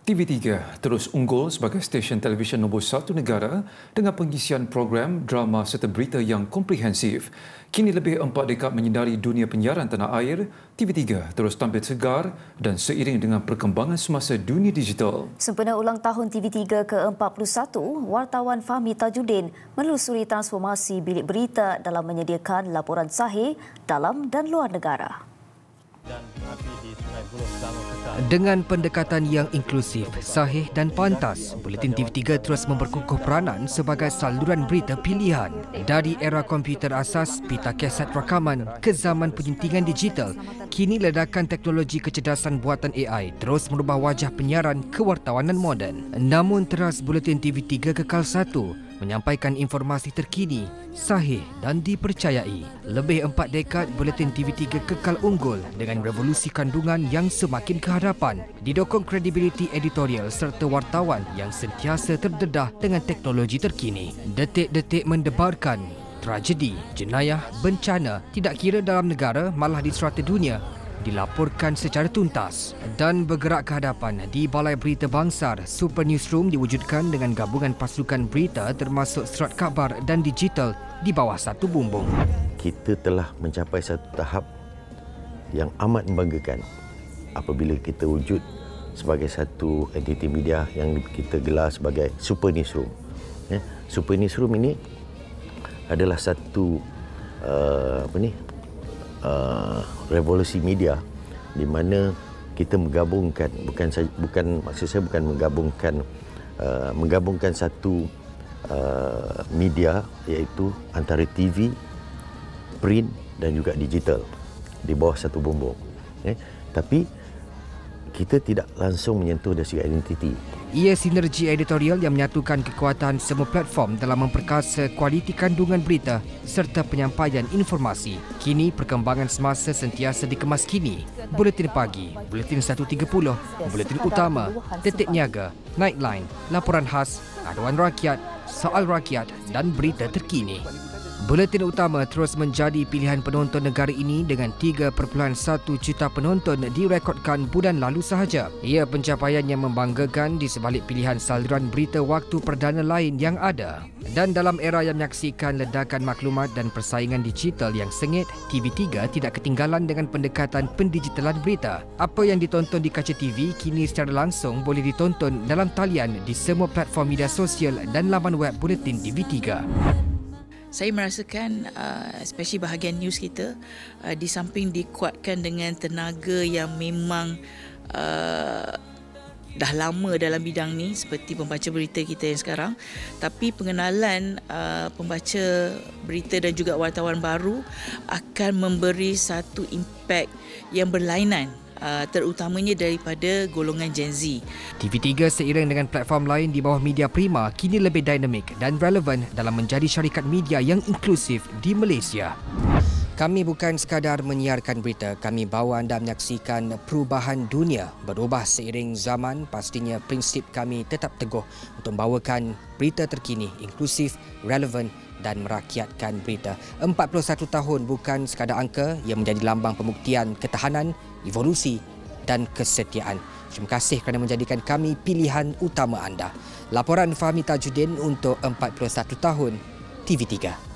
TV3 terus unggul sebagai stesen televisyen nombor 1 negara dengan pengisian program, drama serta berita yang komprehensif. Kini lebih 4 dekad menyinari dunia penyiaran tanah air, TV3 terus tampil segar dan seiring dengan perkembangan semasa dunia digital. Sempena ulang tahun TV3 ke-41, wartawan Fahmi Tajuddin menelusuri transformasi bilik berita dalam menyediakan laporan sahih dalam dan luar negara. Dengan pendekatan yang inklusif, sahih dan pantas, Buletin TV3 terus memperkukuh peranan sebagai saluran berita pilihan. Dari era komputer asas, pita kaset rakaman ke zaman penyuntingan digital, kini ledakan teknologi kecerdasan buatan AI terus merubah wajah penyiaran kewartawanan moden. Namun teras Buletin TV3 kekal satu, menyampaikan informasi terkini, sahih dan dipercayai. Lebih 4 dekad Buletin TV3 kekal unggul dengan revolusi kandungan yang semakin ke hadapan, didokong kredibiliti editorial serta wartawan yang sentiasa terdedah dengan teknologi terkini. Detik-detik mendebarkan, tragedi, jenayah, bencana, tidak kira dalam negara malah di serata dunia, dilaporkan secara tuntas dan bergerak ke hadapan. Di Balai Berita Bangsar, Super Newsroom diwujudkan dengan gabungan pasukan berita termasuk surat khabar dan digital di bawah satu bumbung. Kita telah mencapai satu tahap yang amat membanggakan apabila kita wujud sebagai satu entiti media yang kita gelar sebagai Super Newsroom. Super Newsroom ini adalah satu revolusi media di mana kita menggabungkan menggabungkan satu media iaitu antara TV, print dan juga digital di bawah satu bumbung. Tapi kita tidak langsung menyentuh dari segi identiti. Ia sinergi editorial yang menyatukan kekuatan semua platform dalam memperkasa kualiti kandungan berita serta penyampaian informasi. Kini perkembangan semasa sentiasa dikemas kini. Buletin pagi, Buletin 1.30, Buletin utama, Detik Niaga, Nightline, laporan khas, aduan rakyat, soal rakyat dan berita terkini. Buletin utama terus menjadi pilihan penonton negara ini dengan 3.1 juta penonton direkodkan bulan lalu sahaja. Ia pencapaian yang membanggakan di sebalik pilihan saluran berita waktu perdana lain yang ada. Dan dalam era yang menyaksikan ledakan maklumat dan persaingan digital yang sengit, TV3 tidak ketinggalan dengan pendekatan pendigitalan berita. Apa yang ditonton di kaca TV kini secara langsung boleh ditonton dalam talian di semua platform media sosial dan laman web Buletin TV3. Saya merasakan especially bahagian news kita di samping dikuatkan dengan tenaga yang memang dah lama dalam bidang ni seperti pembaca berita kita yang sekarang, tapi pengenalan pembaca berita dan juga wartawan baru akan memberi satu impak yang berlainan, terutamanya daripada golongan Gen Z. TV3 seiring dengan platform lain di bawah Media Prima kini lebih dinamik dan relevan dalam menjadi syarikat media yang inklusif di Malaysia. Kami bukan sekadar menyiarkan berita, kami bawa anda menyaksikan perubahan dunia. Berubah seiring zaman, pastinya prinsip kami tetap teguh untuk membawakan berita terkini, inklusif, relevan dan merakyatkan berita. 41 tahun bukan sekadar angka, yang menjadi lambang pembuktian ketahanan, evolusi dan kesetiaan. Terima kasih kerana menjadikan kami pilihan utama anda. Laporan Fahmi Tajuddin untuk 41 tahun TV3.